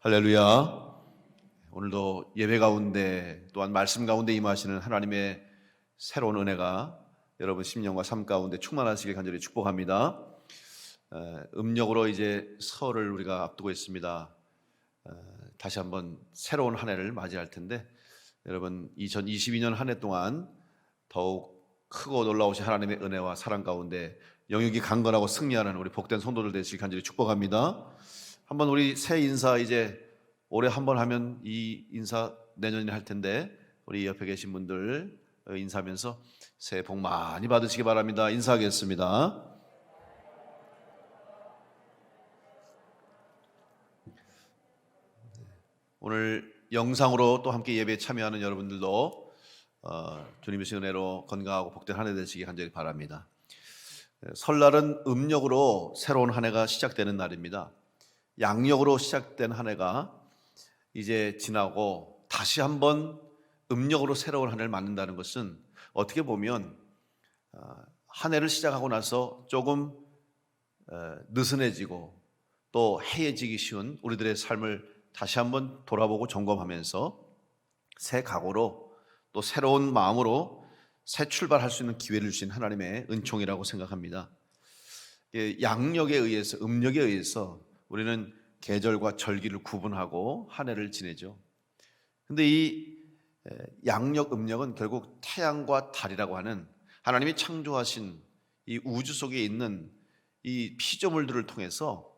할렐루야. 오늘도 예배 가운데 또한 말씀 가운데 임하시는 하나님의 새로운 은혜가 여러분 심령과 삶 가운데 충만하시길 간절히 축복합니다. 음력으로 이제 설을 우리가 앞두고 있습니다. 다시 한번 새로운 한 해를 맞이할 텐데 여러분 2022년 한 해 동안 더욱 크고 놀라우신 하나님의 은혜와 사랑 가운데 영역이 강건하고 승리하는 우리 복된 성도들 되시길 간절히 축복합니다. 한번 우리 새 인사 이제 올해 한 번 하면 이 인사 내년에 할 텐데 우리 옆에 계신 분들 인사하면서 새해 복 많이 받으시기 바랍니다. 인사하겠습니다. 오늘 영상으로 또 함께 예배에 참여하는 여러분들도 주님의 은혜로 건강하고 복된 한 해 되시기 간절히 바랍니다. 설날은 음력으로 새로운 한 해가 시작되는 날입니다. 양력으로 시작된 한 해가 이제 지나고 다시 한번 음력으로 새로운 한 해를 맞는다는 것은 어떻게 보면 한 해를 시작하고 나서 조금 느슨해지고 또 해해지기 쉬운 우리들의 삶을 다시 한번 돌아보고 점검하면서 새 각오로 또 새로운 마음으로 새 출발할 수 있는 기회를 주신 하나님의 은총이라고 생각합니다. 양력에 의해서 음력에 의해서 우리는 계절과 절기를 구분하고 한 해를 지내죠. 근데 이 양력, 음력은 결국 태양과 달이라고 하는 하나님이 창조하신 이 우주 속에 있는 이 피조물들을 통해서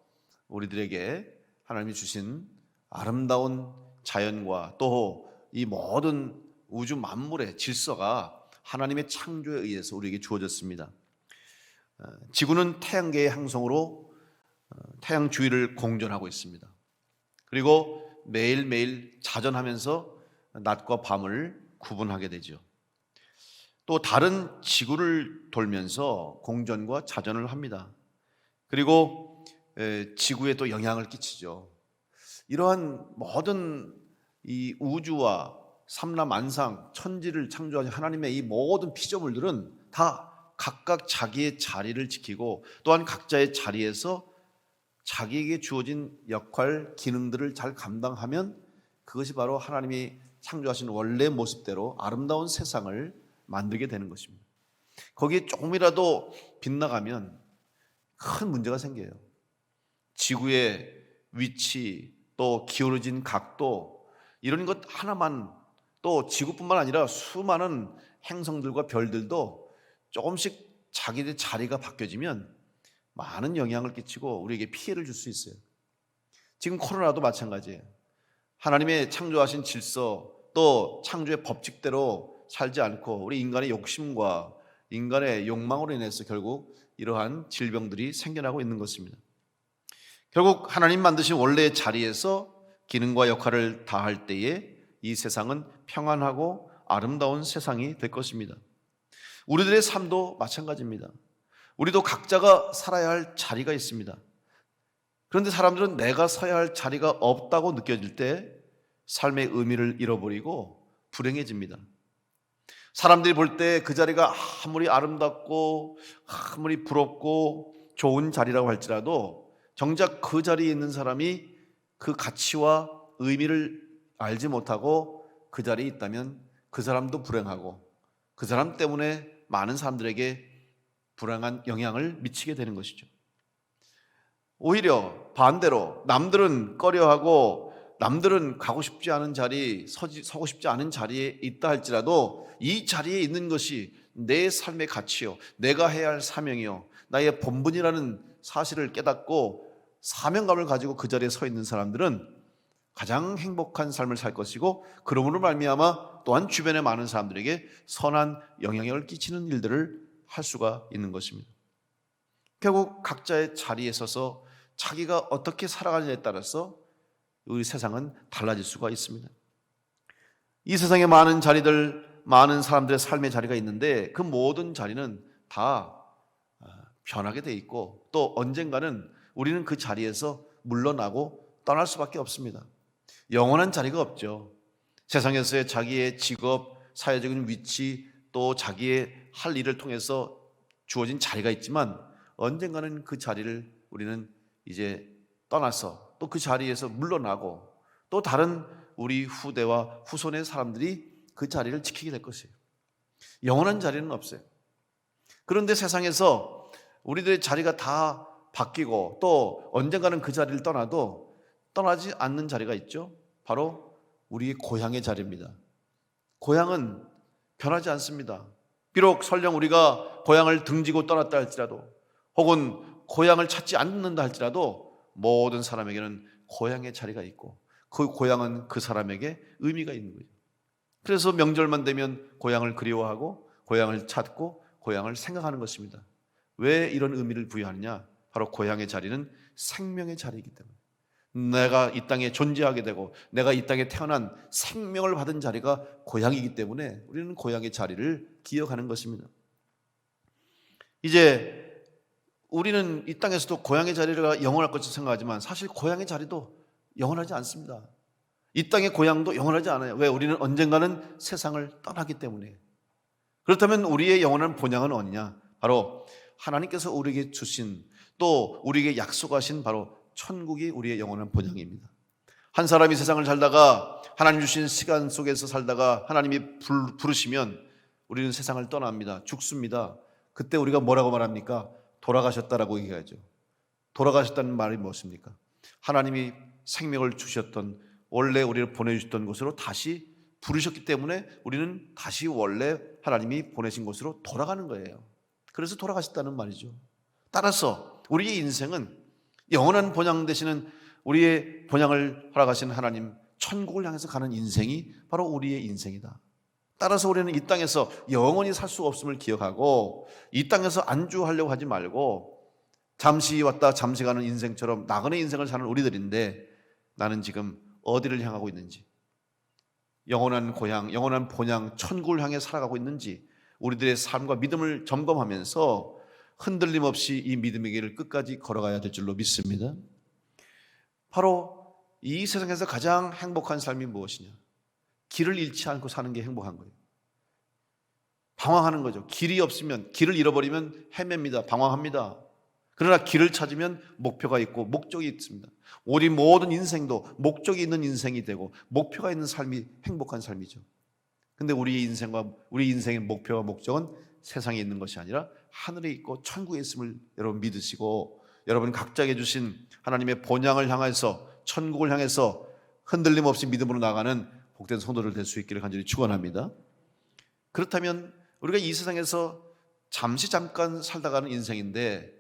우리들에게 하나님이 주신 아름다운 자연과 또 이 모든 우주 만물의 질서가 하나님의 창조에 의해서 우리에게 주어졌습니다. 지구는 태양계의 항성으로 태양 주위를 공전하고 있습니다. 그리고 매일매일 자전하면서 낮과 밤을 구분하게 되죠. 또 달은 지구를 돌면서 공전과 자전을 합니다. 그리고 지구에 또 영향을 끼치죠. 이러한 모든 이 우주와 삼라만상 천지를 창조하신 하나님의 이 모든 피조물들은 다 각각 자기의 자리를 지키고 또한 각자의 자리에서 자기에게 주어진 역할, 기능들을 잘 감당하면 그것이 바로 하나님이 창조하신 원래 모습대로 아름다운 세상을 만들게 되는 것입니다. 거기에 조금이라도 빗나가면 큰 문제가 생겨요. 지구의 위치, 또 기울어진 각도 이런 것 하나만 또 지구뿐만 아니라 수많은 행성들과 별들도 조금씩 자기의 자리가 바뀌어지면 많은 영향을 끼치고 우리에게 피해를 줄 수 있어요. 지금 코로나도 마찬가지예요. 하나님의 창조하신 질서 또 창조의 법칙대로 살지 않고 우리 인간의 욕심과 인간의 욕망으로 인해서 결국 이러한 질병들이 생겨나고 있는 것입니다. 결국 하나님 만드신 원래의 자리에서 기능과 역할을 다할 때에 이 세상은 평안하고 아름다운 세상이 될 것입니다. 우리들의 삶도 마찬가지입니다. 우리도 각자가 살아야 할 자리가 있습니다. 그런데 사람들은 내가 서야 할 자리가 없다고 느껴질 때 삶의 의미를 잃어버리고 불행해집니다. 사람들이 볼 때 그 자리가 아무리 아름답고 아무리 부럽고 좋은 자리라고 할지라도 정작 그 자리에 있는 사람이 그 가치와 의미를 알지 못하고 그 자리에 있다면 그 사람도 불행하고 그 사람 때문에 많은 사람들에게 불행한 영향을 미치게 되는 것이죠. 오히려 반대로 남들은 꺼려하고 남들은 가고 싶지 않은 자리, 서고 싶지 않은 자리에 있다 할지라도 이 자리에 있는 것이 내 삶의 가치요, 내가 해야 할 사명이요, 나의 본분이라는 사실을 깨닫고 사명감을 가지고 그 자리에 서 있는 사람들은 가장 행복한 삶을 살 것이고 그러므로 말미암아 또한 주변의 많은 사람들에게 선한 영향력을 끼치는 일들을 할 수가 있는 것입니다. 결국 각자의 자리에 서서 자기가 어떻게 살아가느냐에 따라서 우리 세상은 달라질 수가 있습니다. 이 세상에 많은 자리들, 많은 사람들의 삶의 자리가 있는데 그 모든 자리는 다 변하게 돼 있고 또 언젠가는 우리는 그 자리에서 물러나고 떠날 수밖에 없습니다. 영원한 자리가 없죠. 세상에서의 자기의 직업, 사회적인 위치 또 자기의 할 일을 통해서 주어진 자리가 있지만 언젠가는 그 자리를 우리는 이제 떠나서 또 그 자리에서 물러나고 또 다른 우리 후대와 후손의 사람들이 그 자리를 지키게 될 것이에요. 영원한 자리는 없어요. 그런데 세상에서 우리들의 자리가 다 바뀌고 또 언젠가는 그 자리를 떠나도 떠나지 않는 자리가 있죠. 바로 우리의 고향의 자리입니다. 고향은 변하지 않습니다. 비록 설령 우리가 고향을 등지고 떠났다 할지라도 혹은 고향을 찾지 않는다 할지라도 모든 사람에게는 고향의 자리가 있고 그 고향은 그 사람에게 의미가 있는 거죠. 그래서 명절만 되면 고향을 그리워하고 고향을 찾고 고향을 생각하는 것입니다. 왜 이런 의미를 부여하느냐? 바로 고향의 자리는 생명의 자리이기 때문에, 내가 이 땅에 존재하게 되고 내가 이 땅에 태어난 생명을 받은 자리가 고향이기 때문에 우리는 고향의 자리를 기억하는 것입니다. 이제 우리는 이 땅에서도 고향의 자리가 영원할 것처럼 생각하지만 사실 고향의 자리도 영원하지 않습니다. 이 땅의 고향도 영원하지 않아요. 왜? 우리는 언젠가는 세상을 떠나기 때문에. 그렇다면 우리의 영원한 본향은 어디냐? 바로 하나님께서 우리에게 주신 또 우리에게 약속하신 바로 천국이 우리의 영원한 본향입니다. 한 사람이 세상을 살다가 하나님 주신 시간 속에서 살다가 하나님이 부르시면 우리는 세상을 떠납니다. 죽습니다. 그때 우리가 뭐라고 말합니까? 돌아가셨다라고 얘기하죠. 돌아가셨다는 말이 무엇입니까? 하나님이 생명을 주셨던, 원래 우리를 보내주셨던 곳으로 다시 부르셨기 때문에 우리는 다시 원래 하나님이 보내신 곳으로 돌아가는 거예요. 그래서 돌아가셨다는 말이죠. 따라서 우리의 인생은 영원한 본향 되시는, 우리의 본향을 허락하신 하나님, 천국을 향해서 가는 인생이 바로 우리의 인생이다. 따라서 우리는 이 땅에서 영원히 살 수 없음을 기억하고 이 땅에서 안주하려고 하지 말고 잠시 왔다 잠시 가는 인생처럼 나그네 인생을 사는 우리들인데, 나는 지금 어디를 향하고 있는지, 영원한 고향, 영원한 본향, 천국을 향해 살아가고 있는지 우리들의 삶과 믿음을 점검하면서 흔들림 없이 이 믿음의 길을 끝까지 걸어가야 될 줄로 믿습니다. 바로 이 세상에서 가장 행복한 삶이 무엇이냐? 길을 잃지 않고 사는 게 행복한 거예요. 방황하는 거죠. 길이 없으면, 길을 잃어버리면 헤맵니다. 방황합니다. 그러나 길을 찾으면 목표가 있고 목적이 있습니다. 우리 모든 인생도 목적이 있는 인생이 되고 목표가 있는 삶이 행복한 삶이죠. 근데 우리 인생의 목표와 목적은 세상에 있는 것이 아니라 하늘에 있고 천국에 있음을 여러분 믿으시고, 여러분 각자에게 주신 하나님의 본향을 향해서, 천국을 향해서 흔들림 없이 믿음으로 나가는 복된 성도들 될 수 있기를 간절히 축원합니다. 그렇다면 우리가 이 세상에서 잠깐 살다가는 인생인데,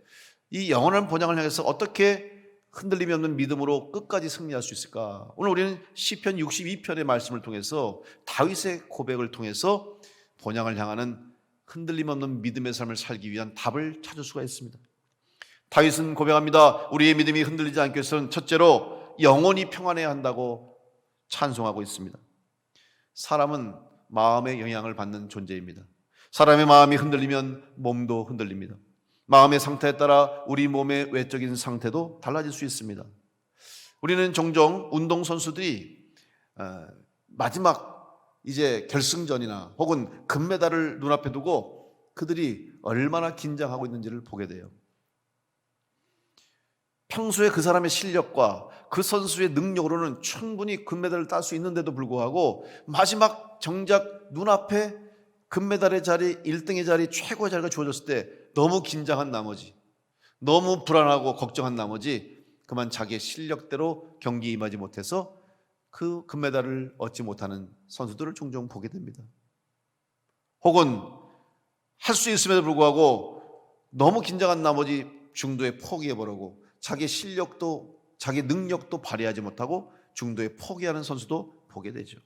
이 영원한 본향을 향해서 어떻게 흔들림이 없는 믿음으로 끝까지 승리할 수 있을까? 오늘 우리는 시편 62편의 말씀을 통해서 다윗의 고백을 통해서 본향을 향하는 흔들림 없는 믿음의 삶을 살기 위한 답을 찾을 수가 있습니다. 다윗은 고백합니다. 우리의 믿음이 흔들리지 않기 위해서는 첫째로 영원히 평안해야 한다고 찬송하고 있습니다. 사람은 마음의 영향을 받는 존재입니다. 사람의 마음이 흔들리면 몸도 흔들립니다. 마음의 상태에 따라 우리 몸의 외적인 상태도 달라질 수 있습니다. 우리는 종종 운동선수들이 마지막 이제 결승전이나 혹은 금메달을 눈앞에 두고 그들이 얼마나 긴장하고 있는지를 보게 돼요. 평소에 그 사람의 실력과 그 선수의 능력으로는 충분히 금메달을 딸 수 있는데도 불구하고 마지막 정작 눈앞에 금메달의 자리, 1등의 자리, 최고의 자리가 주어졌을 때 너무 긴장한 나머지, 너무 불안하고 걱정한 나머지 그만 자기의 실력대로 경기에 임하지 못해서 그 금메달을 얻지 못하는 선수들을 종종 보게 됩니다. 혹은 할 수 있음에도 불구하고 너무 긴장한 나머지 중도에 포기해버리고 자기의 실력도, 자기 능력도 발휘하지 못하고 중도에 포기하는 선수도 보게 되죠.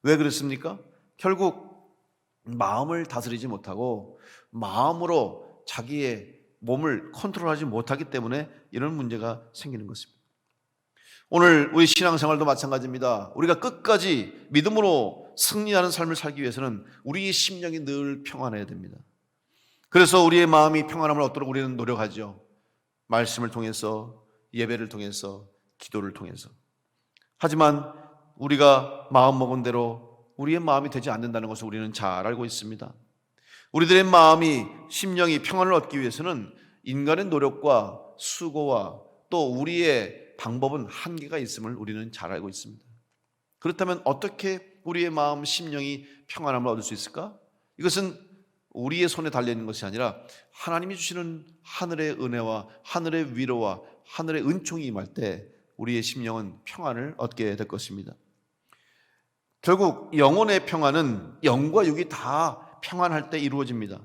왜 그렇습니까? 결국 마음을 다스리지 못하고 마음으로 자기의 몸을 컨트롤하지 못하기 때문에 이런 문제가 생기는 것입니다. 오늘 우리 신앙생활도 마찬가지입니다. 우리가 끝까지 믿음으로 승리하는 삶을 살기 위해서는 우리의 심령이 늘 평안해야 됩니다. 그래서 우리의 마음이 평안함을 얻도록 우리는 노력하죠. 말씀을 통해서, 예배를 통해서, 기도를 통해서. 하지만 우리가 마음먹은 대로 우리의 마음이 되지 않는다는 것을 우리는 잘 알고 있습니다. 우리들의 마음이, 심령이 평안을 얻기 위해서는 인간의 노력과 수고와 또 우리의 방법은 한계가 있음을 우리는 잘 알고 있습니다. 그렇다면 어떻게 우리의 마음, 심령이 평안함을 얻을 수 있을까? 이것은 우리의 손에 달려있는 것이 아니라 하나님이 주시는 하늘의 은혜와 하늘의 위로와 하늘의 은총이 임할 때 우리의 심령은 평안을 얻게 될 것입니다. 결국 영혼의 평안은 영과 육이 다 평안할 때 이루어집니다.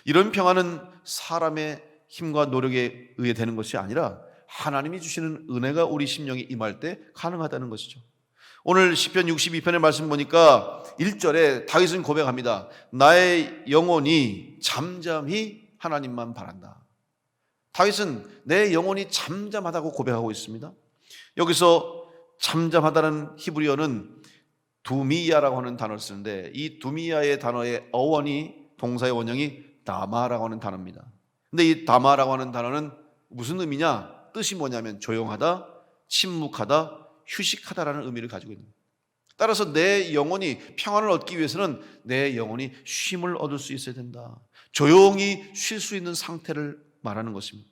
이런 평안은 사람의 힘과 노력에 의해 되는 것이 아니라 하나님이 주시는 은혜가 우리 심령에 임할 때 가능하다는 것이죠. 오늘 시편 62편의 말씀 보니까 1절에 다윗은 고백합니다. 나의 영혼이 잠잠히 하나님만 바란다. 다윗은 내 영혼이 잠잠하다고 고백하고 있습니다. 여기서 잠잠하다는 히브리어는 두미야라고 하는 단어를 쓰는데 이 두미야의 단어의 어원이 동사의 원형이 다마라고 하는 단어입니다. 근데 이 다마라고 하는 단어는 무슨 의미냐? 뜻이 뭐냐면 조용하다, 침묵하다, 휴식하다라는 의미를 가지고 있는 거예요. 따라서 내 영혼이 평안을 얻기 위해서는 내 영혼이 쉼을 얻을 수 있어야 된다. 조용히 쉴 수 있는 상태를 말하는 것입니다.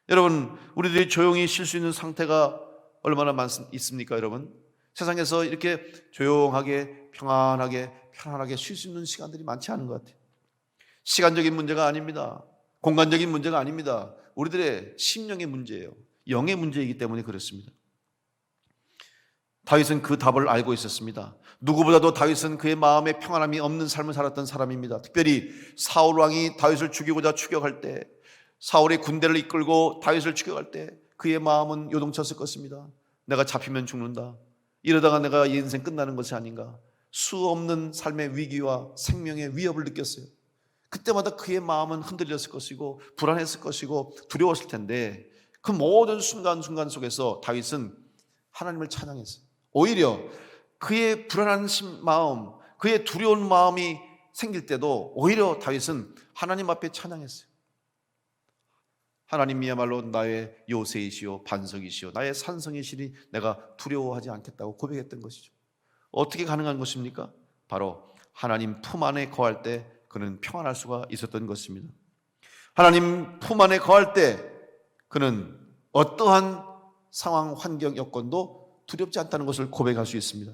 여러분, 우리들이 조용히 쉴 수 있는 상태가 얼마나 있습니까, 여러분? 세상에서 이렇게 조용하게 평안하게 편안하게 쉴 수 있는 시간들이 많지 않은 것 같아요. 시간적인 문제가 아닙니다. 공간적인 문제가 아닙니다. 우리들의 심령의 문제예요. 영의 문제이기 때문에 그렇습니다. 다윗은 그 답을 알고 있었습니다. 누구보다도 다윗은 그의 마음에 평안함이 없는 삶을 살았던 사람입니다. 특별히 사울 왕이 다윗을 죽이고자 추격할 때, 사울의 군대를 이끌고 다윗을 추격할 때 그의 마음은 요동쳤을 것입니다. 내가 잡히면 죽는다. 이러다가 내가 인생 끝나는 것이 아닌가. 수 없는 삶의 위기와 생명의 위협을 느꼈어요. 그때마다 그의 마음은 흔들렸을 것이고 불안했을 것이고 두려웠을 텐데 그 모든 순간순간 속에서 다윗은 하나님을 찬양했어요. 오히려 그의 불안한 마음, 그의 두려운 마음이 생길 때도 오히려 다윗은 하나님 앞에 찬양했어요. 하나님이야말로 나의 요새이시오 반석이시오 나의 산성이시니 내가 두려워하지 않겠다고 고백했던 것이죠. 어떻게 가능한 것입니까? 바로 하나님 품 안에 거할 때 그는 평안할 수가 있었던 것입니다. 하나님 품 안에 거할 때 그는 어떠한 상황, 환경, 여건도 두렵지 않다는 것을 고백할 수 있습니다.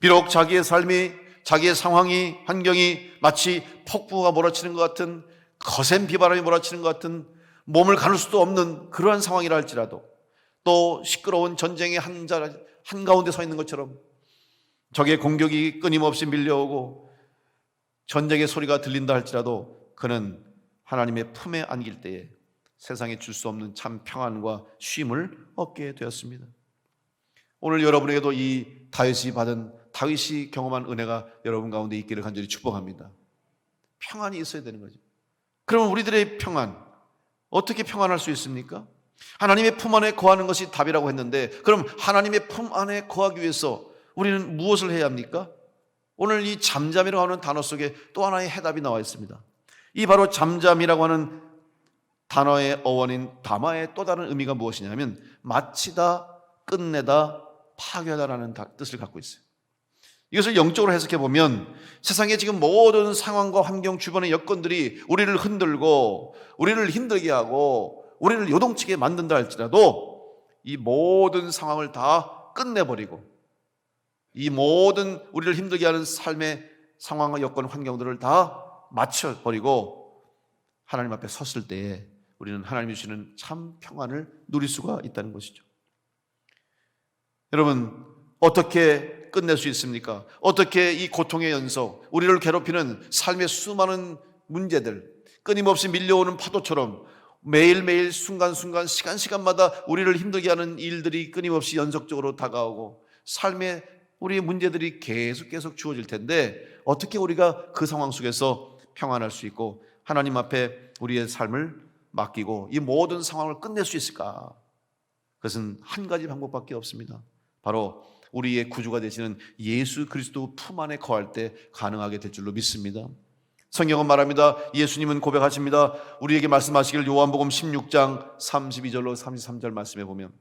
비록 자기의 삶이, 자기의 상황이, 환경이 마치 폭풍우가 몰아치는 것 같은 거센 비바람이 몰아치는 것 같은 몸을 가눌 수도 없는 그러한 상황이라 할지라도 또 시끄러운 전쟁의 한가운데 서 있는 것처럼 적의 공격이 끊임없이 밀려오고 전쟁의 소리가 들린다 할지라도 그는 하나님의 품에 안길 때에 세상에 줄 수 없는 참 평안과 쉼을 얻게 되었습니다. 오늘 여러분에게도 이 다윗이 경험한 은혜가 여러분 가운데 있기를 간절히 축복합니다. 평안이 있어야 되는 거죠. 그러면 우리들의 평안, 어떻게 평안할 수 있습니까? 하나님의 품 안에 거하는 것이 답이라고 했는데 그럼 하나님의 품 안에 거하기 위해서 우리는 무엇을 해야 합니까? 오늘 이 잠잠이라고 하는 단어 속에 또 하나의 해답이 나와 있습니다. 이 바로 잠잠이라고 하는 단어의 어원인 다마의 또 다른 의미가 무엇이냐면 마치다, 끝내다, 파괴하다라는 뜻을 갖고 있어요. 이것을 영적으로 해석해 보면 세상에 지금 모든 상황과 환경 주변의 여건들이 우리를 흔들고 우리를 힘들게 하고 우리를 요동치게 만든다 할지라도 이 모든 상황을 다 끝내버리고 이 모든 우리를 힘들게 하는 삶의 상황과 여건 환경들을 다 맞춰버리고 하나님 앞에 섰을 때에 우리는 하나님이 주시는 참 평안을 누릴 수가 있다는 것이죠. 여러분, 어떻게 끝낼 수 있습니까? 어떻게 이 고통의 연속, 우리를 괴롭히는 삶의 수많은 문제들, 끊임없이 밀려오는 파도처럼 매일매일 순간순간 시간마다 우리를 힘들게 하는 일들이 끊임없이 연속적으로 다가오고 삶의 우리의 문제들이 계속 주어질 텐데 어떻게 우리가 그 상황 속에서 평안할 수 있고 하나님 앞에 우리의 삶을 맡기고 이 모든 상황을 끝낼 수 있을까? 그것은 한 가지 방법밖에 없습니다. 바로 우리의 구주가 되시는 예수 그리스도 품 안에 거할 때 가능하게 될 줄로 믿습니다. 성경은 말합니다. 예수님은 고백하십니다. 우리에게 말씀하시길 요한복음 16장 32절로 33절 말씀에 보면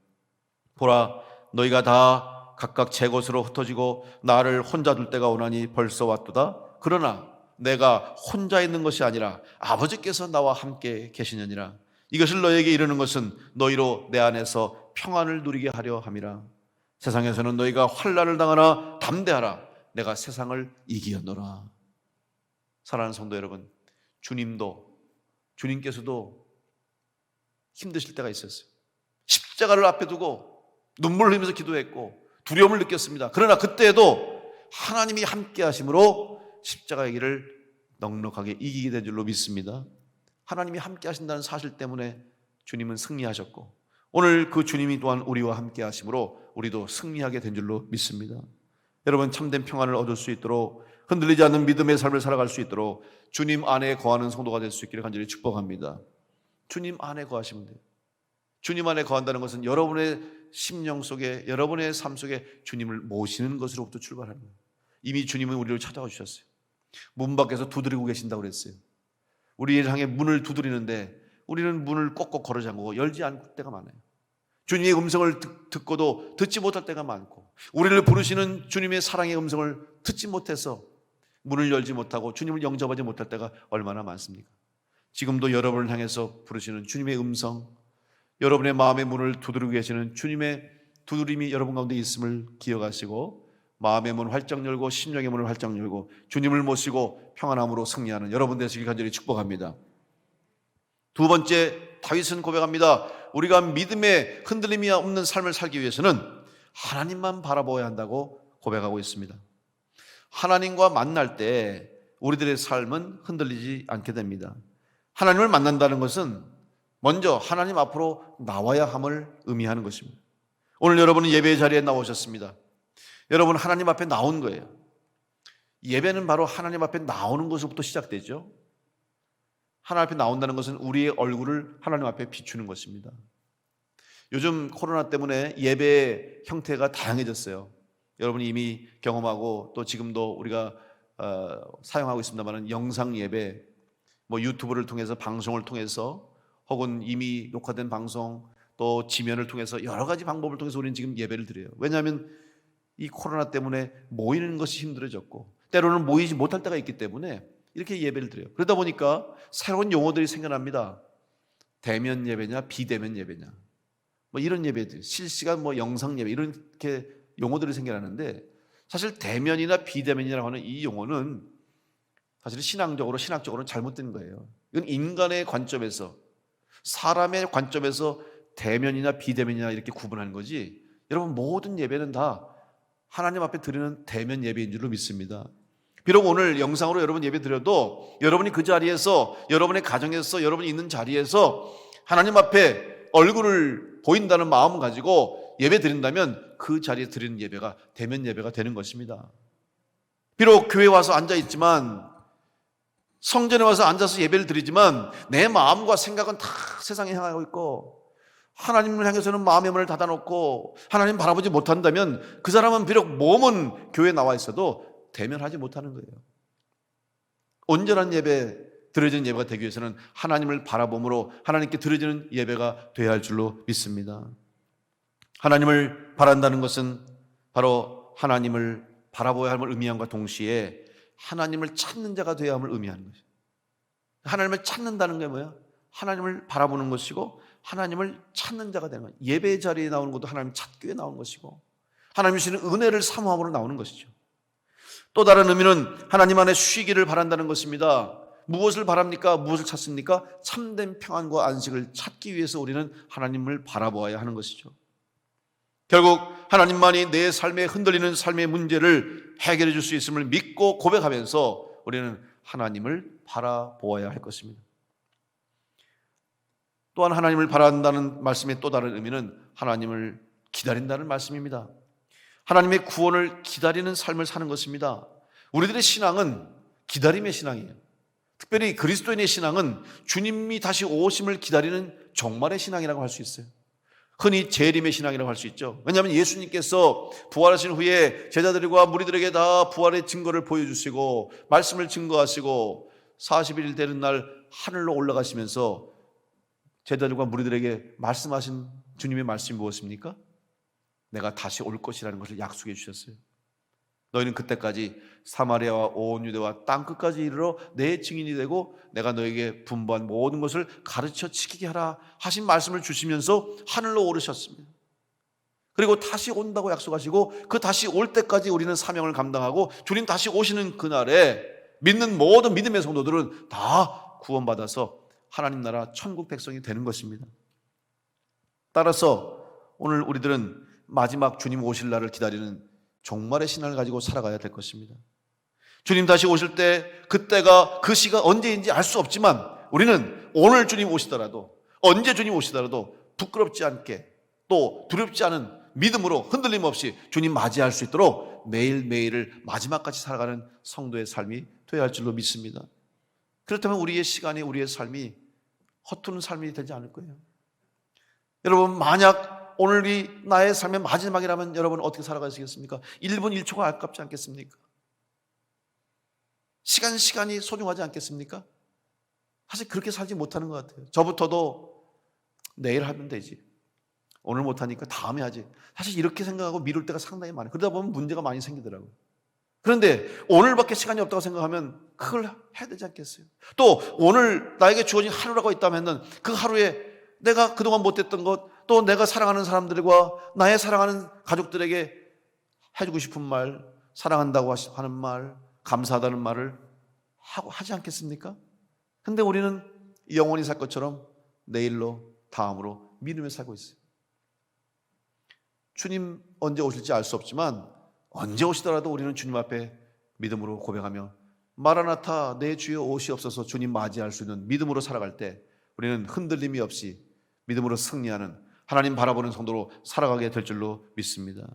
보라 너희가 다 각각 제 곳으로 흩어지고 나를 혼자 둘 때가 오나니 벌써 왔도다. 그러나 내가 혼자 있는 것이 아니라 아버지께서 나와 함께 계시느니라. 이것을 너희에게 이르는 것은 너희로 내 안에서 평안을 누리게 하려 함이라. 세상에서는 너희가 환난을 당하나 담대하라. 내가 세상을 이기었노라. 사랑하는 성도 여러분, 주님께서도 힘드실 때가 있었어요. 십자가를 앞에 두고 눈물을 흘리면서 기도했고 두려움을 느꼈습니다. 그러나 그때에도 하나님이 함께 하심으로 십자가의 길을 넉넉하게 이기게 된 줄로 믿습니다. 하나님이 함께 하신다는 사실 때문에 주님은 승리하셨고 오늘 그 주님이 또한 우리와 함께 하심으로 우리도 승리하게 된 줄로 믿습니다. 여러분, 참된 평안을 얻을 수 있도록 흔들리지 않는 믿음의 삶을 살아갈 수 있도록 주님 안에 거하는 성도가 될 수 있기를 간절히 축복합니다. 주님 안에 거하시면 돼요. 주님 안에 거한다는 것은 여러분의 심령 속에, 여러분의 삶 속에 주님을 모시는 것으로부터 출발하는 거예요. 이미 주님은 우리를 찾아와 주셨어요. 문 밖에서 두드리고 계신다고 그랬어요. 우리를 향해 문을 두드리는데 우리는 문을 꼭꼭 걸어 잠그고 열지 않을 때가 많아요. 주님의 음성을 듣고도 듣지 못할 때가 많고, 우리를 부르시는 주님의 사랑의 음성을 듣지 못해서 문을 열지 못하고 주님을 영접하지 못할 때가 얼마나 많습니까? 지금도 여러분을 향해서 부르시는 주님의 음성, 여러분의 마음의 문을 두드리고 계시는 주님의 두드림이 여러분 가운데 있음을 기억하시고 마음의 문 활짝 열고 심령의 문을 활짝 열고 주님을 모시고 평안함으로 승리하는 여러분 되시길 간절히 축복합니다. 두 번째, 다윗은 고백합니다. 우리가 믿음에 흔들림이 없는 삶을 살기 위해서는 하나님만 바라보아야 한다고 고백하고 있습니다. 하나님과 만날 때 우리들의 삶은 흔들리지 않게 됩니다. 하나님을 만난다는 것은 먼저 하나님 앞으로 나와야 함을 의미하는 것입니다. 오늘 여러분은 예배의 자리에 나오셨습니다. 여러분, 하나님 앞에 나온 거예요. 예배는 바로 하나님 앞에 나오는 것부터 시작되죠. 하나님 앞에 나온다는 것은 우리의 얼굴을 하나님 앞에 비추는 것입니다. 요즘 코로나 때문에 예배의 형태가 다양해졌어요. 여러분이 이미 경험하고 또 지금도 우리가 사용하고 있습니다만 영상 예배, 유튜브를 통해서 방송을 통해서 혹은 이미 녹화된 방송 또 지면을 통해서 여러 가지 방법을 통해서 우리는 지금 예배를 드려요. 왜냐하면 이 코로나 때문에 모이는 것이 힘들어졌고 때로는 모이지 못할 때가 있기 때문에 이렇게 예배를 드려요. 그러다 보니까 새로운 용어들이 생겨납니다. 대면 예배냐 비대면 예배냐 이런 예배들, 실시간 영상 예배 이렇게 용어들이 생겨나는데 사실 대면이나 비대면이라고 하는 이 용어는 사실 신학적으로는 잘못된 거예요. 이건 인간의 관점에서, 사람의 관점에서 대면이나 비대면이나 이렇게 구분하는 거지, 여러분 모든 예배는 다 하나님 앞에 드리는 대면 예배인 줄로 믿습니다. 비록 오늘 영상으로 여러분 예배 드려도 여러분이 그 자리에서, 여러분의 가정에서, 여러분이 있는 자리에서 하나님 앞에 얼굴을 보인다는 마음을 가지고 예배 드린다면 그 자리에 드리는 예배가 대면 예배가 되는 것입니다. 비록 교회에 와서 앉아있지만, 성전에 와서 앉아서 예배를 드리지만 내 마음과 생각은 다 세상에 향하고 있고 하나님을 향해서는 마음의 문을 닫아놓고 하나님 바라보지 못한다면 그 사람은 비록 몸은 교회에 나와 있어도 대면하지 못하는 거예요. 온전한 예배, 드려지는 예배가 되기 위해서는 하나님을 바라봄으로 하나님께 드려지는 예배가 되어야 할 줄로 믿습니다. 하나님을 바란다는 것은 바로 하나님을 바라보아야 함을 의미함과 동시에 하나님을 찾는 자가 되어야 함을 의미하는 것이죠. 하나님을 찾는다는 게 뭐야? 하나님을 바라보는 것이고 하나님을 찾는 자가 되는 거예요. 예배 자리에 나오는 것도 하나님 찾기 위해 나오는 것이고 하나님 주시는 은혜를 사모함으로 나오는 것이죠. 또 다른 의미는 하나님 안에 쉬기를 바란다는 것입니다. 무엇을 바랍니까? 무엇을 찾습니까? 참된 평안과 안식을 찾기 위해서 우리는 하나님을 바라보아야 하는 것이죠. 결국 하나님만이 내 삶에 흔들리는 삶의 문제를 해결해 줄 수 있음을 믿고 고백하면서 우리는 하나님을 바라보아야 할 것입니다. 또한 하나님을 바란다는 말씀의 또 다른 의미는 하나님을 기다린다는 말씀입니다. 하나님의 구원을 기다리는 삶을 사는 것입니다. 우리들의 신앙은 기다림의 신앙이에요. 특별히 그리스도인의 신앙은 주님이 다시 오심을 기다리는 종말의 신앙이라고 할 수 있어요. 흔히 재림의 신앙이라고 할 수 있죠. 왜냐하면 예수님께서 부활하신 후에 제자들과 무리들에게 다 부활의 증거를 보여주시고 말씀을 증거하시고 40일 되는 날 하늘로 올라가시면서 제자들과 무리들에게 말씀하신 주님의 말씀이 무엇입니까? 내가 다시 올 것이라는 것을 약속해 주셨어요. 너희는 그때까지 사마리아와 온 유대와 땅끝까지 이르러 내 증인이 되고 내가 너에게 분부한 모든 것을 가르쳐 지키게 하라 하신 말씀을 주시면서 하늘로 오르셨습니다. 그리고 다시 온다고 약속하시고 그 다시 올 때까지 우리는 사명을 감당하고 주님 다시 오시는 그날에 믿는 모든 믿음의 성도들은 다 구원받아서 하나님 나라 천국 백성이 되는 것입니다. 따라서 오늘 우리들은 마지막 주님 오실 날을 기다리는 종말의 신앙을 가지고 살아가야 될 것입니다. 주님 다시 오실 때 그때가 그 시가 언제인지 알 수 없지만 우리는 오늘 주님 오시더라도 언제 주님 오시더라도 부끄럽지 않게 또 두렵지 않은 믿음으로 흔들림 없이 주님 맞이할 수 있도록 매일매일을 마지막까지 살아가는 성도의 삶이 되어야 할 줄로 믿습니다. 그렇다면 우리의 시간이 우리의 삶이 허투는 삶이 되지 않을 거예요. 여러분 만약 오늘이 나의 삶의 마지막이라면 여러분 어떻게 살아가시겠습니까? 1분 1초가 아깝지 않겠습니까? 시간이 소중하지 않겠습니까? 사실 그렇게 살지 못하는 것 같아요. 저부터도 내일 하면 되지, 오늘 못하니까 다음에 하지, 사실 이렇게 생각하고 미룰 때가 상당히 많아요. 그러다 보면 문제가 많이 생기더라고요. 그런데 오늘밖에 시간이 없다고 생각하면 그걸 해야 되지 않겠어요? 또 오늘 나에게 주어진 하루라고 있다면 그 하루에 내가 그동안 못했던 것, 또 내가 사랑하는 사람들과 나의 사랑하는 가족들에게 해주고 싶은 말, 사랑한다고 하는 말, 감사하다는 말을 하지 않겠습니까? 근데 우리는 영원히 살 것처럼 내일로 다음으로 미루며 살고 있어요. 주님 언제 오실지 알 수 없지만 언제 오시더라도 우리는 주님 앞에 믿음으로 고백하며 마라나타 내 주여 오시옵소서 주님 맞이할 수 있는 믿음으로 살아갈 때 우리는 흔들림이 없이 믿음으로 승리하는 하나님 바라보는 성도로 살아가게 될 줄로 믿습니다.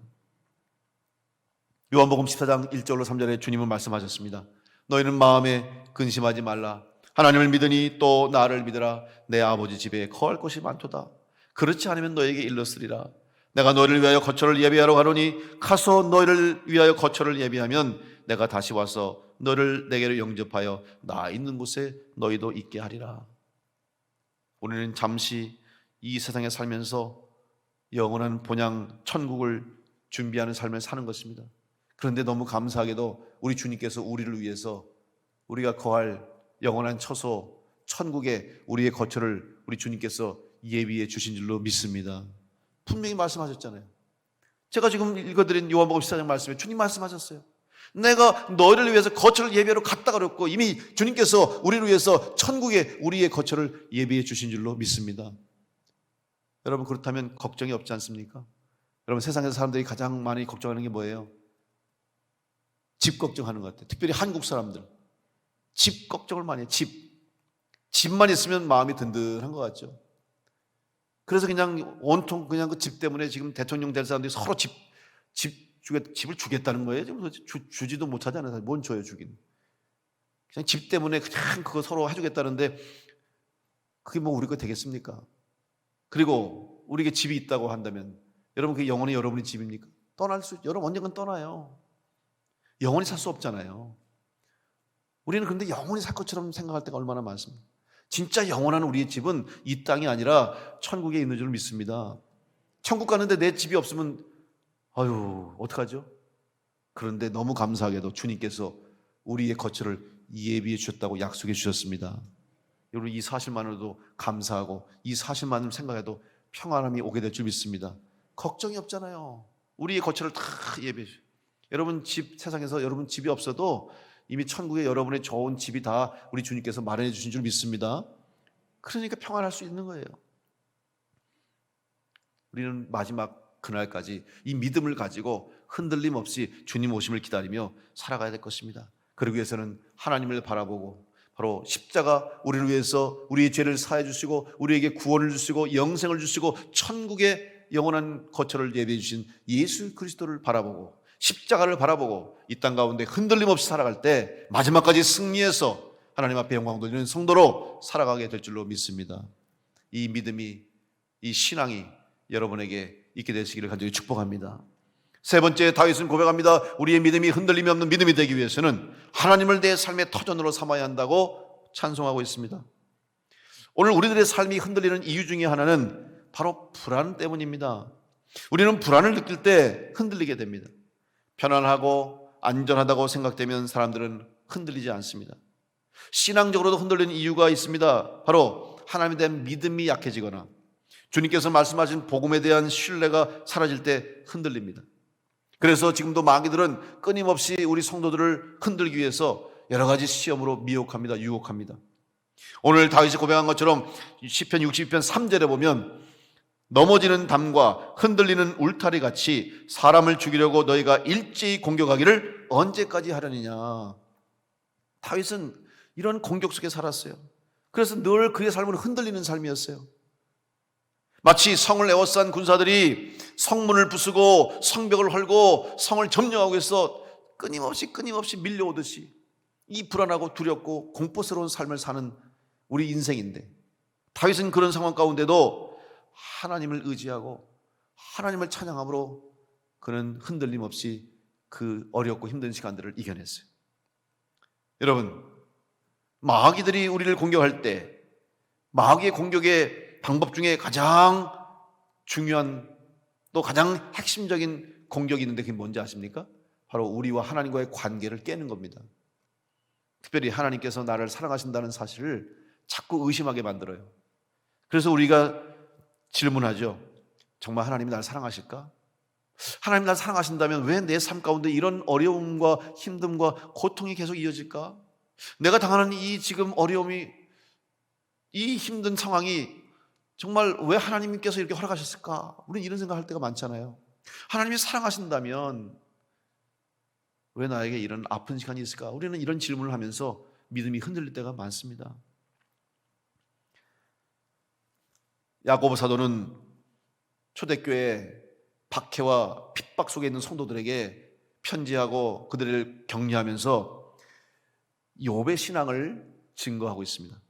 요한복음 14장 1절로 3절에 주님은 말씀하셨습니다. 너희는 마음에 근심하지 말라. 하나님을 믿으니 또 나를 믿으라. 내 아버지 집에 거할 곳이 많도다. 그렇지 않으면 너에게 일렀으리라. 내가 너희를 위하여 거처를 예비하러 가노니 가서 너희를 위하여 거처를 예비하면 내가 다시 와서 너를 내게로 영접하여 나 있는 곳에 너희도 있게 하리라. 우리는 잠시 이 세상에 살면서 영원한 본향 천국을 준비하는 삶을 사는 것입니다. 그런데 너무 감사하게도 우리 주님께서 우리를 위해서 우리가 거할 영원한 처소 천국에 우리의 거처를 우리 주님께서 예비해 주신 줄로 믿습니다. 분명히 말씀하셨잖아요. 제가 지금 읽어드린 요한복음 14장 말씀에 주님 말씀하셨어요. 내가 너희를 위해서 거처를 예비하러 갔다 그랬고 이미 주님께서 우리를 위해서 천국에 우리의 거처를 예비해 주신 줄로 믿습니다. 여러분 그렇다면 걱정이 없지 않습니까? 여러분 세상에서 사람들이 가장 많이 걱정하는 게 뭐예요? 집 걱정하는 것 같아요. 특별히 한국 사람들 집 걱정을 많이 해요. 집만 있으면 마음이 든든한 것 같죠. 그래서 그냥 온통 그냥 그 집 때문에 지금 대통령 될 사람들이 서로 집을 주겠다는 거예요. 지금 주지도 못하잖아요. 뭔 줘요 주긴. 그냥 집 때문에 그냥 그거 서로 해주겠다는데 그게 뭐 우리 거 되겠습니까? 그리고 우리에게 집이 있다고 한다면 여러분 그게 영원히 여러분의 집입니까? 여러분 언젠간 떠나요. 영원히 살 수 없잖아요. 우리는 그런데 영원히 살 것처럼 생각할 때가 얼마나 많습니다. 진짜 영원한 우리의 집은 이 땅이 아니라 천국에 있는 줄 믿습니다. 천국 가는데 내 집이 없으면 아유 어떡하죠? 그런데 너무 감사하게도 주님께서 우리의 거처를 예비해 주셨다고 약속해 주셨습니다. 여러분 이 사실만으로도 감사하고 이 사실만을 생각해도 평안함이 오게 될 줄 믿습니다. 걱정이 없잖아요. 우리의 거처를 다 예비해 주셔요. 여러분 세상에서 여러분 집이 없어도 이미 천국에 여러분의 좋은 집이 다 우리 주님께서 마련해 주신 줄 믿습니다. 그러니까 평안할 수 있는 거예요. 우리는 마지막 그날까지 이 믿음을 가지고 흔들림 없이 주님 오심을 기다리며 살아가야 될 것입니다. 그러기 위해서는 하나님을 바라보고 바로 십자가 우리를 위해서 우리의 죄를 사해 주시고 우리에게 구원을 주시고 영생을 주시고 천국의 영원한 거처를 예비해 주신 예수 그리스도를 바라보고 십자가를 바라보고 이 땅 가운데 흔들림 없이 살아갈 때 마지막까지 승리해서 하나님 앞에 영광 돌리는 성도로 살아가게 될 줄로 믿습니다. 이 믿음이 이 신앙이 여러분에게 있게 되시기를 간절히 축복합니다. 세 번째 다윗은 고백합니다. 우리의 믿음이 흔들림이 없는 믿음이 되기 위해서는 하나님을 내 삶의 터전으로 삼아야 한다고 찬송하고 있습니다. 오늘 우리들의 삶이 흔들리는 이유 중에 하나는 바로 불안 때문입니다. 우리는 불안을 느낄 때 흔들리게 됩니다. 편안하고 안전하다고 생각되면 사람들은 흔들리지 않습니다. 신앙적으로도 흔들리는 이유가 있습니다. 바로 하나님에 대한 믿음이 약해지거나 주님께서 말씀하신 복음에 대한 신뢰가 사라질 때 흔들립니다. 그래서 지금도 마귀들은 끊임없이 우리 성도들을 흔들기 위해서 여러 가지 시험으로 미혹합니다. 유혹합니다. 오늘 다윗이 고백한 것처럼 시편 62편 3절에 보면 넘어지는 담과 흔들리는 울타리 같이 사람을 죽이려고 너희가 일제히 공격하기를 언제까지 하려느냐. 다윗은 이런 공격 속에 살았어요. 그래서 늘 그의 삶은 흔들리는 삶이었어요. 마치 성을 에워싼 군사들이 성문을 부수고 성벽을 헐고 성을 점령하고 해서 끊임없이 밀려오듯이 이 불안하고 두렵고 공포스러운 삶을 사는 우리 인생인데, 다윗은 그런 상황 가운데도 하나님을 의지하고 하나님을 찬양함으로 그는 흔들림 없이 그 어렵고 힘든 시간들을 이겨냈어요. 여러분, 마귀들이 우리를 공격할 때 마귀의 공격의 방법 중에 가장 중요한 또 가장 핵심적인 공격이 있는데 그게 뭔지 아십니까? 바로 우리와 하나님과의 관계를 깨는 겁니다. 특별히 하나님께서 나를 사랑하신다는 사실을 자꾸 의심하게 만들어요. 그래서 우리가 질문하죠. 정말 하나님이 나를 사랑하실까? 하나님이 나를 사랑하신다면 왜 내 삶 가운데 이런 어려움과 힘듦과 고통이 계속 이어질까? 내가 당하는 이 지금 어려움이, 이 힘든 상황이 정말 왜 하나님께서 이렇게 허락하셨을까? 우리는 이런 생각할 때가 많잖아요. 하나님이 사랑하신다면 왜 나에게 이런 아픈 시간이 있을까? 우리는 이런 질문을 하면서 믿음이 흔들릴 때가 많습니다. 야고보 사도는 초대교회 박해와 핍박 속에 있는 성도들에게 편지하고 그들을 격려하면서 욥의 신앙을 증거하고 있습니다.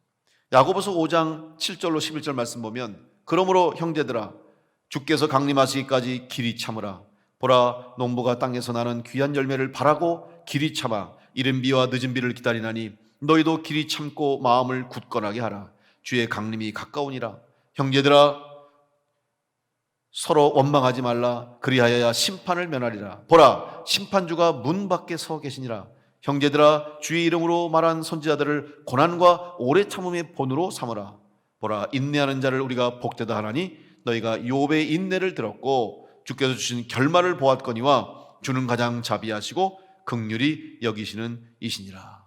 야고보서 5장 7절로 11절 말씀 보면, 그러므로 형제들아 주께서 강림하시기까지 길이 참으라. 보라, 농부가 땅에서 나는 귀한 열매를 바라고 길이 참아 이른 비와 늦은 비를 기다리나니 너희도 길이 참고 마음을 굳건하게 하라. 주의 강림이 가까우니라. 형제들아 서로 원망하지 말라. 그리하여야 심판을 면하리라. 보라, 심판주가 문 밖에 서 계시니라. 형제들아 주의 이름으로 말한 선지자들을 고난과 오래 참음의 본으로 삼으라. 보라, 인내하는 자를 우리가 복되다 하나니 너희가 욥의 인내를 들었고 주께서 주신 결말을 보았거니와 주는 가장 자비하시고 긍휼히 여기시는 이시니라.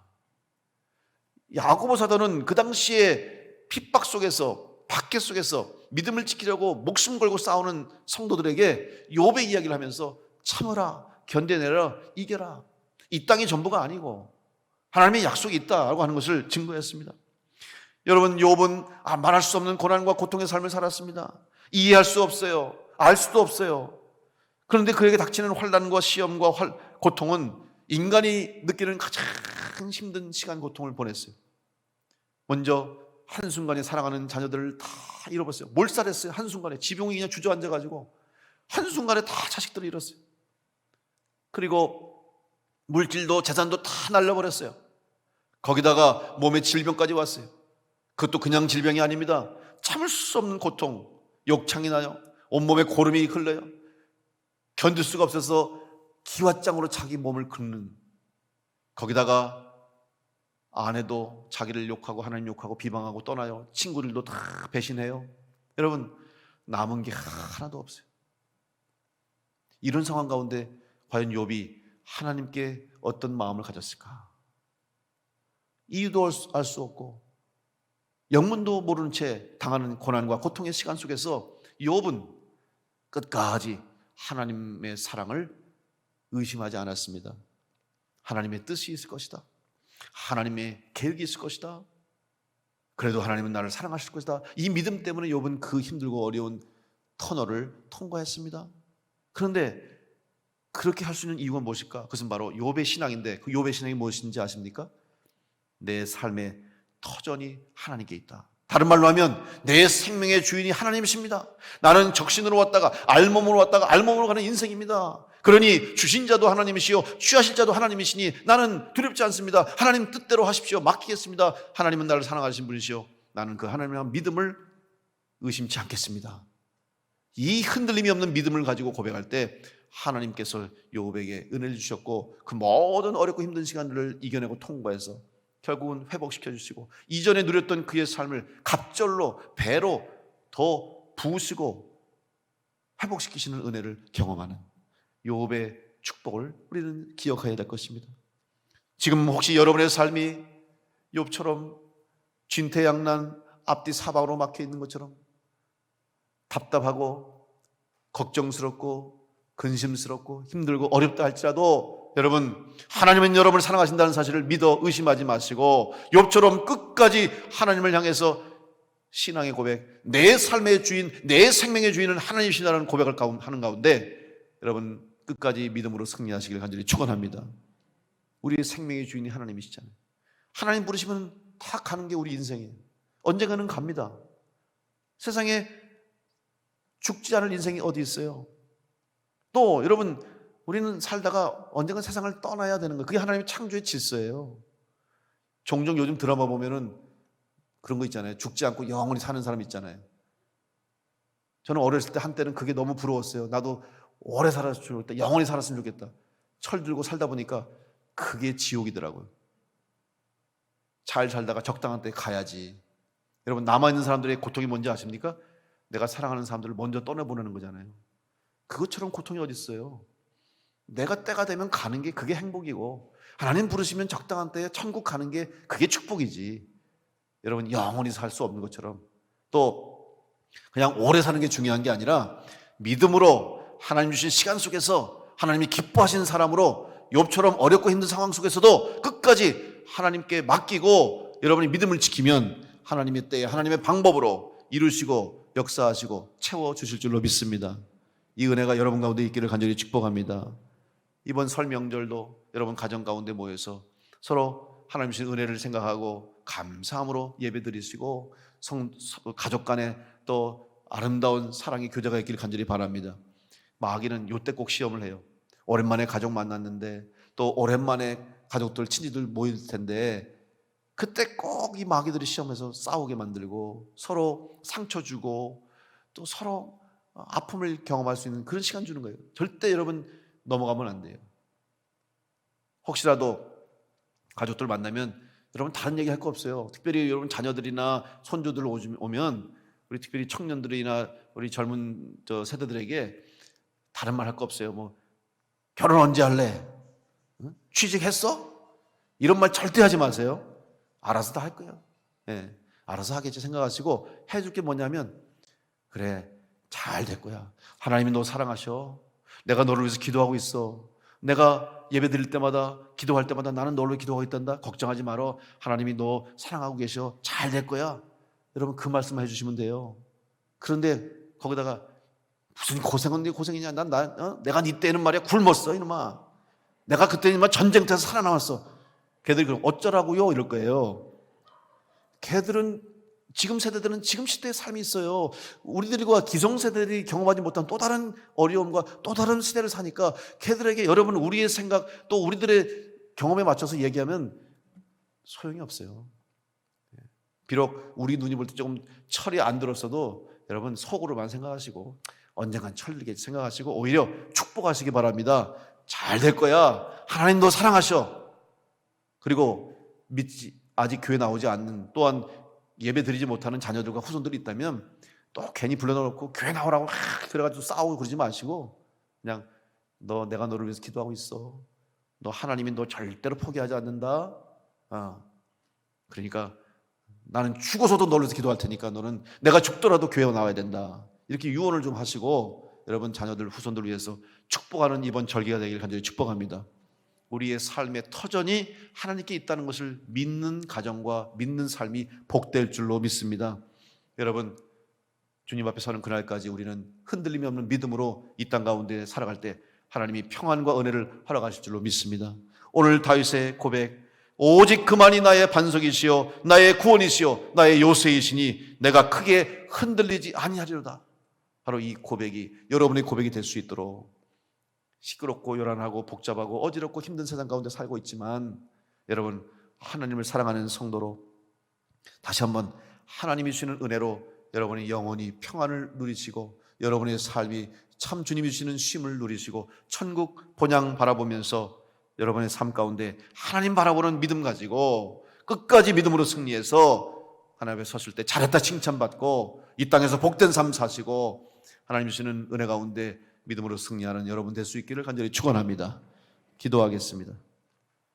야고보 사도는 그 당시에 핍박 속에서, 박해 속에서 믿음을 지키려고 목숨 걸고 싸우는 성도들에게 욥의 이야기를 하면서 참으라, 견뎌내라, 이겨라. 이 땅이 전부가 아니고 하나님의 약속이 있다라고 하는 것을 증거했습니다. 여러분, 욥은 말할 수 없는 고난과 고통의 삶을 살았습니다. 이해할 수 없어요. 알 수도 없어요. 그런데 그에게 닥치는 환난과 시험과 고통은 인간이 느끼는 가장 힘든 시간, 고통을 보냈어요. 먼저 한순간에 사랑하는 자녀들을 다 잃어버렸어요. 몰살했어요. 한순간에 지붕이 그냥 주저앉아가지고 한순간에 다 자식들을 잃었어요. 그리고 물질도 재산도 다 날려버렸어요. 거기다가 몸에 질병까지 왔어요. 그것도 그냥 질병이 아닙니다. 참을 수 없는 고통, 욕창이 나요. 온몸에 고름이 흘러요. 견딜 수가 없어서 기왓장으로 자기 몸을 긁는, 거기다가 아내도 자기를 욕하고 하나님 욕하고 비방하고 떠나요. 친구들도 다 배신해요. 여러분, 남은 게 하나도 없어요. 이런 상황 가운데 과연 욥이 하나님께 어떤 마음을 가졌을까? 이유도 알 수 없고 영문도 모르는 채 당하는 고난과 고통의 시간 속에서 욥은 끝까지 하나님의 사랑을 의심하지 않았습니다. 하나님의 뜻이 있을 것이다. 하나님의 계획이 있을 것이다. 그래도 하나님은 나를 사랑하실 것이다. 이 믿음 때문에 욥은 그 힘들고 어려운 터널을 통과했습니다. 그런데 그렇게 할 수 있는 이유가 무엇일까? 그것은 바로 욥의 신앙인데, 그 욥의 신앙이 무엇인지 아십니까? 내 삶의 터전이 하나님께 있다. 다른 말로 하면 내 생명의 주인이 하나님이십니다. 나는 적신으로 왔다가 알몸으로 왔다가 알몸으로 가는 인생입니다. 그러니 주신 자도 하나님이시요 취하실 자도 하나님이시니 나는 두렵지 않습니다. 하나님 뜻대로 하십시오. 맡기겠습니다. 하나님은 나를 사랑하신 분이시요 나는 그 하나님의 믿음을 의심치 않겠습니다. 이 흔들림이 없는 믿음을 가지고 고백할 때 하나님께서 욥에게 은혜를 주셨고 그 모든 어렵고 힘든 시간들을 이겨내고 통과해서 결국은 회복시켜 주시고 이전에 누렸던 그의 삶을 갑절로 배로 더 부으시고 회복시키시는 은혜를 경험하는 욥의 축복을 우리는 기억해야 될 것입니다. 지금 혹시 여러분의 삶이 욥처럼 진퇴양난 앞뒤 사방으로 막혀 있는 것처럼 답답하고 걱정스럽고 근심스럽고 힘들고 어렵다 할지라도 여러분, 하나님은 여러분을 사랑하신다는 사실을 믿어 의심하지 마시고 욥처럼 끝까지 하나님을 향해서 신앙의 고백, 내 삶의 주인, 내 생명의 주인은 하나님이시라는 고백을 하는 가운데 여러분 끝까지 믿음으로 승리하시길 간절히 축원합니다. 우리의 생명의 주인이 하나님이시잖아요. 하나님 부르시면 다 가는 게 우리 인생이에요. 언젠가는 갑니다. 세상에 죽지 않을 인생이 어디 있어요? 또 여러분, 우리는 살다가 언젠가 세상을 떠나야 되는 거예요. 그게 하나님의 창조의 질서예요. 종종 요즘 드라마 보면은 그런 거 있잖아요. 죽지 않고 영원히 사는 사람 있잖아요. 저는 어렸을 때 한때는 그게 너무 부러웠어요. 나도 오래 살았으면 좋겠다. 영원히 살았으면 좋겠다. 철 들고 살다 보니까 그게 지옥이더라고요. 잘 살다가 적당한 때 가야지. 여러분, 남아있는 사람들의 고통이 뭔지 아십니까? 내가 사랑하는 사람들을 먼저 떠나보내는 거잖아요. 그것처럼 고통이 어디 있어요? 내가 때가 되면 가는 게 그게 행복이고 하나님 부르시면 적당한 때에 천국 가는 게 그게 축복이지. 여러분, 영원히 살 수 없는 것처럼 또 그냥 오래 사는 게 중요한 게 아니라 믿음으로 하나님 주신 시간 속에서 하나님이 기뻐하시는 사람으로 욥처럼 어렵고 힘든 상황 속에서도 끝까지 하나님께 맡기고 여러분이 믿음을 지키면 하나님의 때에 하나님의 방법으로 이루시고 역사하시고 채워주실 줄로 믿습니다. 이 은혜가 여러분 가운데 있기를 간절히 축복합니다. 이번 설 명절도 여러분 가정 가운데 모여서 서로 하나님 주신 은혜를 생각하고 감사함으로 예배드리시고 가족 간에 또 아름다운 사랑의 교제가 있기를 간절히 바랍니다. 마귀는 요때 꼭 시험을 해요. 오랜만에 가족 만났는데 또 오랜만에 가족들 친지들 모일 텐데 그때 꼭 이 마귀들이 시험해서 싸우게 만들고 서로 상처 주고 또 서로 아픔을 경험할 수 있는 그런 시간 주는 거예요. 절대 여러분 넘어가면 안 돼요. 혹시라도 가족들 만나면 여러분 다른 얘기 할 거 없어요. 특별히 여러분 자녀들이나 손주들 오면 우리 특별히 청년들이나 우리 젊은 세대들에게 다른 말 할 거 없어요. 뭐 결혼 언제 할래? 응? 취직했어? 이런 말 절대 하지 마세요. 알아서 다 할 거예요. 네, 알아서 하겠지 생각하시고 해줄 게 뭐냐면 그래, 잘 될 거야. 하나님이 너 사랑하셔. 내가 너를 위해서 기도하고 있어. 내가 예배 드릴 때마다 기도할 때마다 나는 너를 기도하고 있단다. 걱정하지 말어. 하나님이 너 사랑하고 계셔. 잘 될 거야. 여러분 그 말씀만 해주시면 돼요. 그런데 거기다가 무슨 고생은 네 고생이냐. 내가 네 때는 말이야 굶었어 이놈아. 내가 그때는 전쟁터에서 살아남았어. 걔들이 그럼 어쩌라고요? 이럴 거예요. 걔들은 지금 세대들은 지금 시대의 삶이 있어요. 우리들과 기성세대들이 경험하지 못한 또 다른 어려움과 또 다른 시대를 사니까 걔들에게 여러분 우리의 생각 또 우리들의 경험에 맞춰서 얘기하면 소용이 없어요. 비록 우리 눈이 볼 때 조금 철이 안 들었어도 여러분 속으로만 생각하시고 언젠간 철들겠지 생각하시고 오히려 축복하시기 바랍니다. 잘 될 거야. 하나님 너 사랑하셔. 그리고 아직 교회 나오지 않는 또한 예배 드리지 못하는 자녀들과 후손들이 있다면 또 괜히 불러놓고 교회 나오라고 그래가지고 싸우고 그러지 마시고 그냥 내가 너를 위해서 기도하고 있어. 너 하나님이 너 절대로 포기하지 않는다. 그러니까 나는 죽어서도 너를 위해서 기도할 테니까 너는 내가 죽더라도 교회 나와야 된다. 이렇게 유언을 좀 하시고 여러분 자녀들 후손들 위해서 축복하는 이번 절기가 되길 간절히 축복합니다. 우리의 삶의 터전이 하나님께 있다는 것을 믿는 가정과 믿는 삶이 복될 줄로 믿습니다. 여러분 주님 앞에 서는 그날까지 우리는 흔들림이 없는 믿음으로 이 땅 가운데 살아갈 때 하나님이 평안과 은혜를 허락하실 줄로 믿습니다. 오늘 다윗의 고백, 오직 그만이 나의 반석이시요 나의 구원이시요 나의 요새이시니 내가 크게 흔들리지 아니하리로다. 바로 이 고백이 여러분의 고백이 될 수 있도록 시끄럽고 요란하고 복잡하고 어지럽고 힘든 세상 가운데 살고 있지만 여러분 하나님을 사랑하는 성도로 다시 한번 하나님이 주시는 은혜로 여러분이 영원히 평안을 누리시고 여러분의 삶이 참 주님이 주시는 쉼을 누리시고 천국 본향 바라보면서 여러분의 삶 가운데 하나님 바라보는 믿음 가지고 끝까지 믿음으로 승리해서 하나님 앞에 섰을 때 잘했다 칭찬받고 이 땅에서 복된 삶 사시고 하나님 주시는 은혜 가운데 믿음으로 승리하는 여러분 될 수 있기를 간절히 축원합니다. 기도하겠습니다.